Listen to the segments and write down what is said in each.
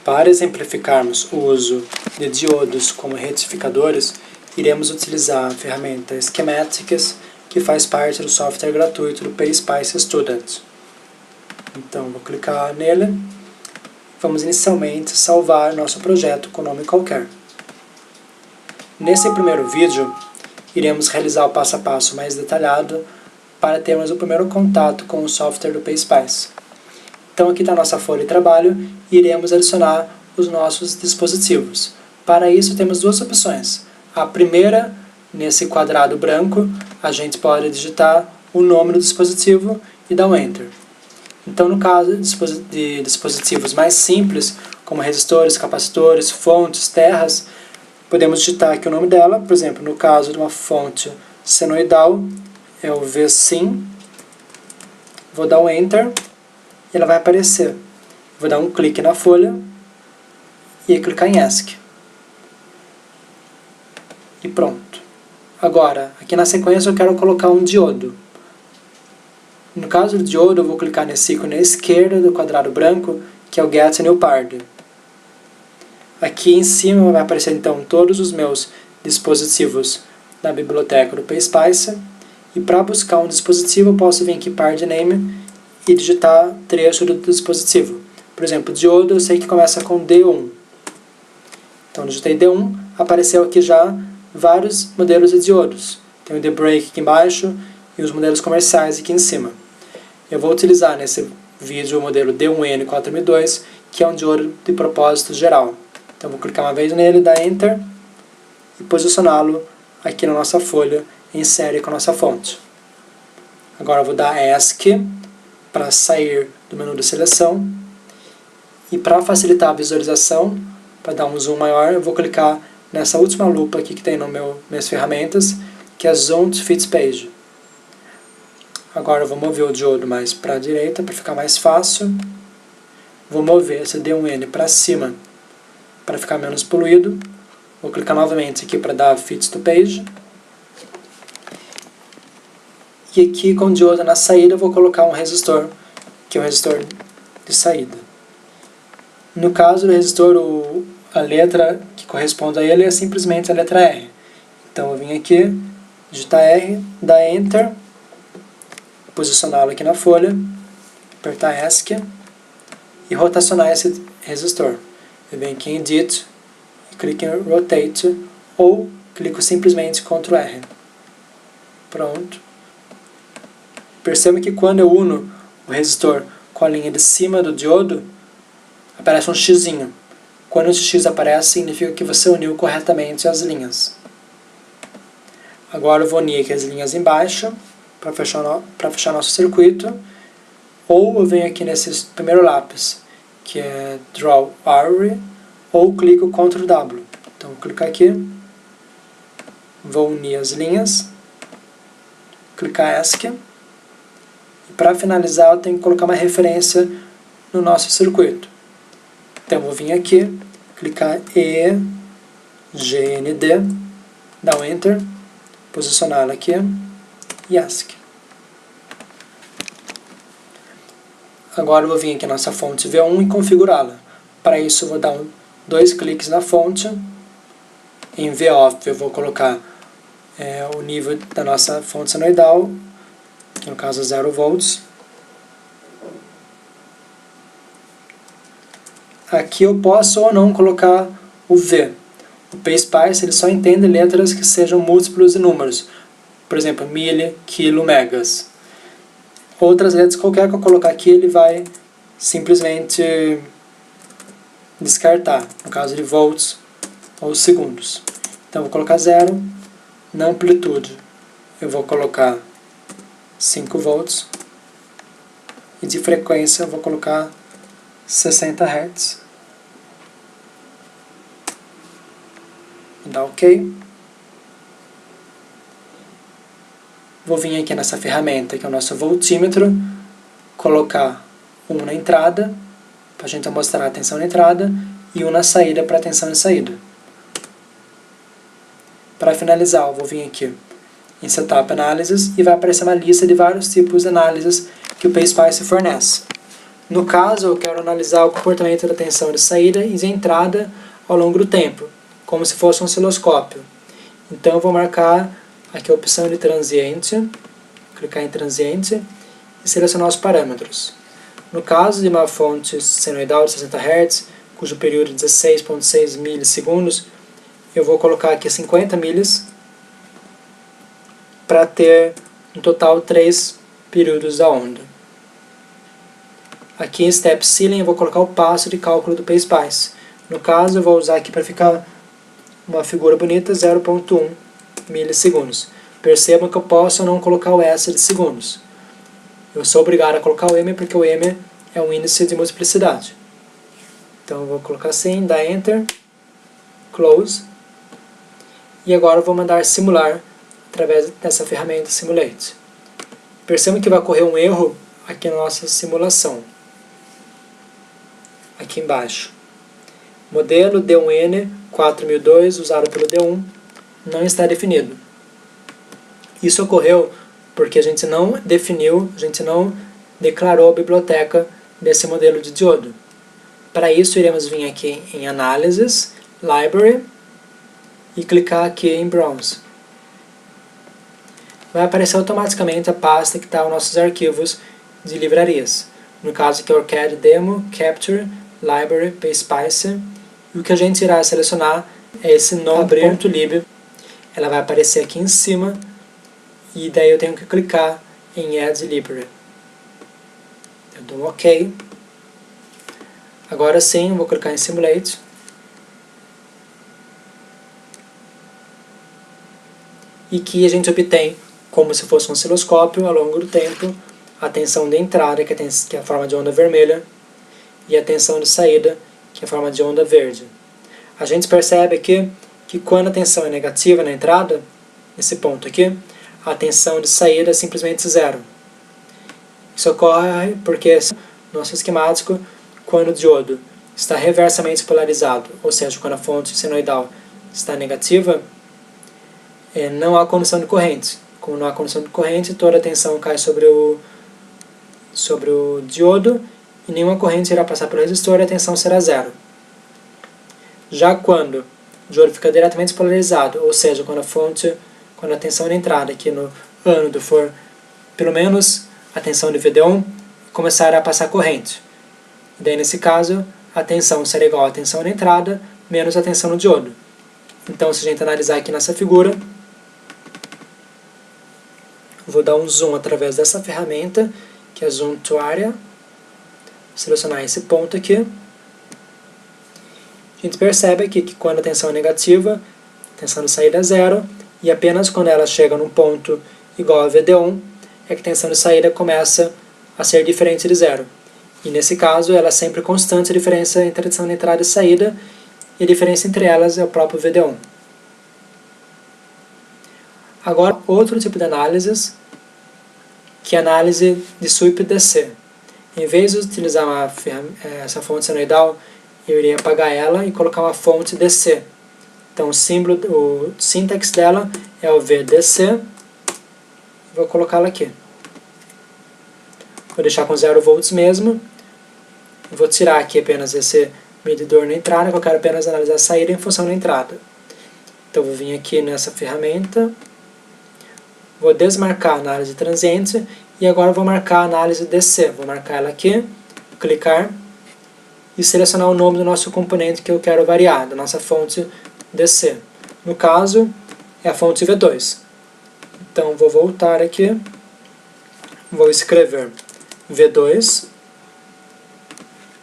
Para exemplificarmos o uso de diodos como retificadores, iremos utilizar a ferramenta Schematics, que faz parte do software gratuito do PSpice Student. Então, vou clicar nele. Vamos inicialmente salvar nosso projeto com nome qualquer. Nesse primeiro vídeo, iremos realizar o passo a passo mais detalhado para termos o primeiro contato com o software do PSpice. Então aqui está a nossa folha de trabalho e iremos adicionar os nossos dispositivos. Para isso temos duas opções. A primeira, nesse quadrado branco, a gente pode digitar o nome do dispositivo e dar um Enter. Então no caso de dispositivos mais simples, como resistores, capacitores, fontes, terras, podemos digitar aqui o nome dela. Por exemplo, no caso de uma fonte senoidal, é o VSIM. Vou dar um Enter. Ela vai aparecer. Vou dar um clique na folha e clicar em ESC. E pronto. Agora, aqui na sequência eu quero colocar um diodo. No caso do diodo, eu vou clicar nesse ícone à esquerda do quadrado branco, que é o Get New Part. Aqui em cima vai aparecer então todos os meus dispositivos da biblioteca do PSpice. E para buscar um dispositivo, eu posso vir aqui Part Name e digitar trecho do dispositivo. Por exemplo, diodo eu sei que começa com D1. Então digitei D1, apareceu aqui já vários modelos de diodos. Tem o D-Break aqui embaixo e os modelos comerciais aqui em cima. Eu vou utilizar nesse vídeo o modelo D1N4002, que é um diodo de propósito geral. Então vou clicar uma vez nele, dar Enter e posicioná-lo aqui na nossa folha em série com a nossa fonte. Agora eu vou dar ESC para sair do menu de seleção. E para facilitar a visualização, para dar um zoom maior, eu vou clicar nessa última lupa aqui que tem no minhas ferramentas, que é Zoom to Fit Page. Agora eu vou mover o diodo mais para a direita para ficar mais fácil. Vou mover esse D1N para cima para ficar menos poluído. Vou clicar novamente aqui para dar Fit to Page. E aqui com o diodo na saída eu vou colocar um resistor, que é o resistor de saída. No caso do resistor, a letra que corresponde a ele é simplesmente a letra R. Então eu vim aqui, digitar R, dar Enter, posicioná-lo aqui na folha, apertar ESC e rotacionar esse resistor. Eu venho aqui em Edit, clico em Rotate ou clico simplesmente Ctrl R. Pronto. Perceba que quando eu uno o resistor com a linha de cima do diodo, aparece um xizinho. Quando esse X aparece, significa que você uniu corretamente as linhas. Agora eu vou unir aqui as linhas embaixo, para fechar nosso circuito. Ou eu venho aqui nesse primeiro lápis, que é Draw Array, ou clico Ctrl W. Então vou clicar aqui, vou unir as linhas, clicar ESC. E para finalizar eu tenho que colocar uma referência no nosso circuito. Então vou vir aqui, clicar EGND, dar um Enter, posicioná-la aqui e ESC. Agora eu vou vir aqui na nossa fonte V1 e configurá-la. Para isso eu vou dar dois cliques na fonte. Em VOFF eu vou colocar o nível da nossa fonte senoidal, que no caso é 0 volts. Aqui eu posso ou não colocar o V. O PSpice ele só entende letras que sejam múltiplos de números. Por exemplo, mili, quilo, megas. Outras letras qualquer que eu colocar aqui, ele vai simplesmente descartar. No caso de volts ou segundos. Então eu vou colocar 0. Na amplitude eu vou colocar 5 volts. E de frequência eu vou colocar 60 Hz. Dá OK. Vou vir aqui nessa ferramenta, que é o nosso voltímetro, colocar um na entrada, para a gente mostrar a tensão na entrada, e um na saída para a tensão de saída. Para finalizar, eu vou vir aqui em Setup Analysis e vai aparecer uma lista de vários tipos de análises que o PSpice fornece. No caso, eu quero analisar o comportamento da tensão de saída e de entrada ao longo do tempo, como se fosse um osciloscópio. Então eu vou marcar aqui a opção de transiente, clicar em transiente e selecionar os parâmetros. No caso de uma fonte senoidal de 60 Hz, cujo período é 16,6 milissegundos, eu vou colocar aqui 50 milis para ter um total 3 períodos da onda. Aqui em Step Ceiling eu vou colocar o passo de cálculo do PSpice. No caso eu vou usar aqui para ficar uma figura bonita 0,1 milissegundos. Percebam que eu posso não colocar o S de segundos. Eu sou obrigado a colocar o M porque o M é um índice de multiplicidade. Então eu vou colocar assim, dar Enter, Close. E agora eu vou mandar simular através dessa ferramenta Simulate. Percebam que vai ocorrer um erro aqui na nossa simulação. Aqui embaixo. Modelo D1N 4002 usado pelo D1 não está definido. Isso ocorreu porque a gente não definiu, a gente não declarou a biblioteca desse modelo de diodo. Para isso iremos vir aqui em Analysis, Library e clicar aqui em Browse. Vai aparecer automaticamente a pasta que está os nossos arquivos de livrarias. No caso aqui é OrCAD Demo, Capture, Library, PSpice. E o que a gente irá selecionar é esse node.lib. Ela vai aparecer aqui em cima e daí eu tenho que clicar em Add Library. Eu dou um OK. Agora sim, eu vou clicar em Simulate. E aqui a gente obtém, como se fosse um osciloscópio, ao longo do tempo, a tensão de entrada, que é a forma de onda vermelha, e a tensão de saída, que é a forma de onda verde. A gente percebe aqui que quando a tensão é negativa na entrada, nesse ponto aqui, a tensão de saída é simplesmente zero. Isso ocorre porque, no nosso esquemático, quando o diodo está reversamente polarizado, ou seja, quando a fonte senoidal está negativa, não há condução de corrente. Como não há condução de corrente, toda a tensão cai sobre o diodo e nenhuma corrente irá passar pelo resistor e a tensão será zero. Já quando o diodo fica diretamente polarizado, ou seja, quando a tensão de entrada aqui no ânodo for pelo menos a tensão de VD1, começar a passar corrente. E daí nesse caso, a tensão será igual à tensão de entrada menos a tensão no diodo. Então se a gente analisar aqui nessa figura, vou dar um zoom através dessa ferramenta, que é Zoom to Area, selecionar esse ponto aqui. A gente percebe aqui que quando a tensão é negativa, a tensão de saída é zero, e apenas quando ela chega num ponto igual a VD1, é que a tensão de saída começa a ser diferente de zero. E nesse caso, ela é sempre constante, a diferença entre a tensão de entrada e saída, e a diferença entre elas é o próprio VD1. Agora, outro tipo de análise, que é a análise de sweep DC. Em vez de utilizar essa fonte senoidal, eu iria apagar ela e colocar uma fonte DC. Então o syntax dela é o VDC. Vou colocá-la aqui. Vou deixar com 0 volts mesmo. Vou tirar aqui apenas esse medidor na entrada, que eu quero apenas analisar a saída em função da entrada. Então vou vir aqui nessa ferramenta. Vou desmarcar a análise transiente e agora vou marcar a análise DC. Vou marcar ela aqui, clicar e selecionar o nome do nosso componente que eu quero variar, da nossa fonte DC. No caso, é a fonte V2. Então vou voltar aqui, vou escrever V2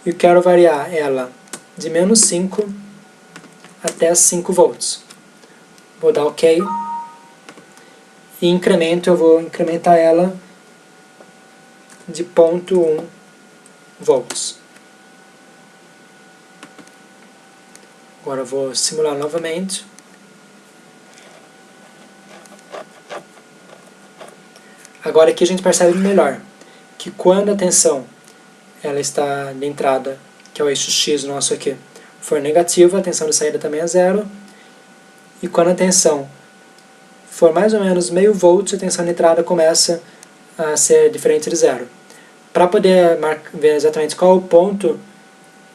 e quero variar ela de menos 5 até 5 volts. Vou dar OK. E incremento, eu vou incrementar ela de 0,1 volts. Agora eu vou simular novamente. Agora aqui a gente percebe melhor que quando a tensão ela está de entrada, que é o eixo X nosso aqui, for negativa, a tensão de saída também é zero. E quando a tensão for mais ou menos meio volt, a tensão de entrada começa a ser diferente de zero. Para poder ver exatamente qual é o ponto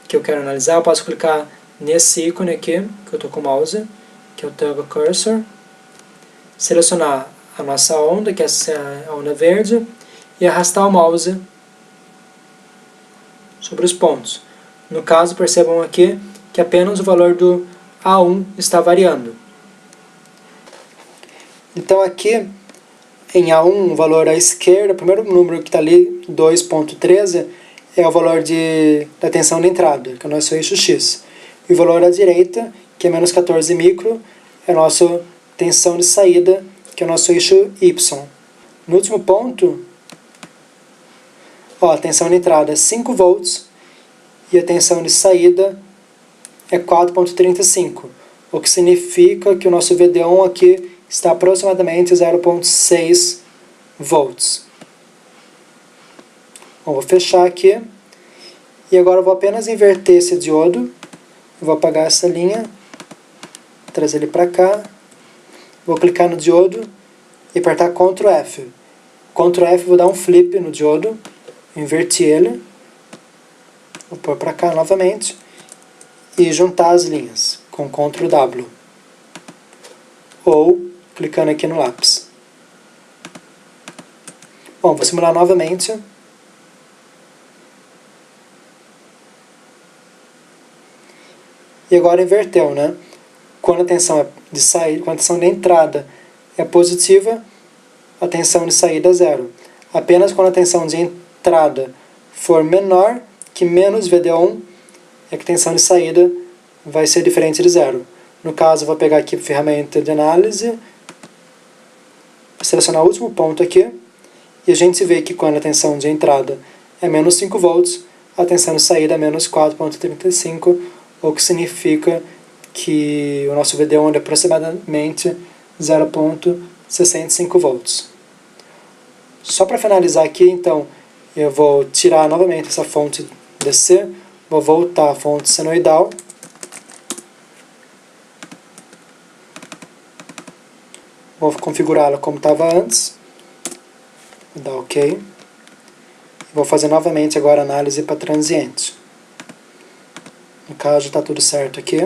que eu quero analisar, eu posso clicar nesse ícone aqui, que eu estou com o mouse, que é o Toggle Cursor, selecionar a nossa onda, que é a onda verde, e arrastar o mouse sobre os pontos. No caso, percebam aqui que apenas o valor do A1 está variando. Então aqui, em A1, o valor à esquerda, o primeiro número que está ali, 2.13, é o valor da tensão de entrada, que é o nosso eixo X. E o valor à direita, que é menos 14 micro, é a nossa tensão de saída, que é o nosso eixo Y. No último ponto, a tensão de entrada é 5 volts e a tensão de saída é 4.35, o que significa que o nosso VD1 aqui está aproximadamente 0.6 volts. Bom, vou fechar aqui e agora eu vou apenas inverter esse diodo. Eu vou apagar essa linha, trazer ele para cá, vou clicar no diodo e apertar Ctrl F. Ctrl F, vou dar um flip no diodo, inverter ele, vou pôr para cá novamente e juntar as linhas com Ctrl W. Ou clicando aqui no lápis. Bom, vou simular novamente. E agora inverteu, né? Quando a tensão de saída, quando a tensão de entrada é positiva, a tensão de saída é zero. Apenas quando a tensão de entrada for menor que menos VD1, é que a tensão de saída vai ser diferente de zero. No caso, eu vou pegar aqui a ferramenta de análise, selecionar o último ponto aqui, e a gente vê que quando a tensão de entrada é menos 5 volts, a tensão de saída é menos 4.35, o que significa que o nosso VD1 é aproximadamente 0.65 volts. Só para finalizar aqui, então, eu vou tirar novamente essa fonte DC, vou voltar à fonte senoidal, vou configurá-la como estava antes, vou dar OK, vou fazer novamente agora a análise para transiente. No caso, está tudo certo aqui.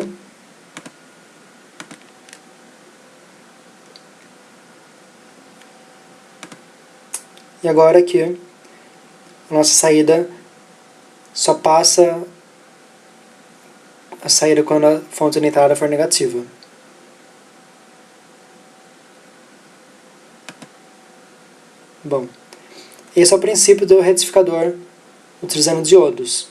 E agora aqui, a nossa saída só passa a saída quando a fonte de entrada for negativa. Bom, esse é o princípio do retificador utilizando diodos.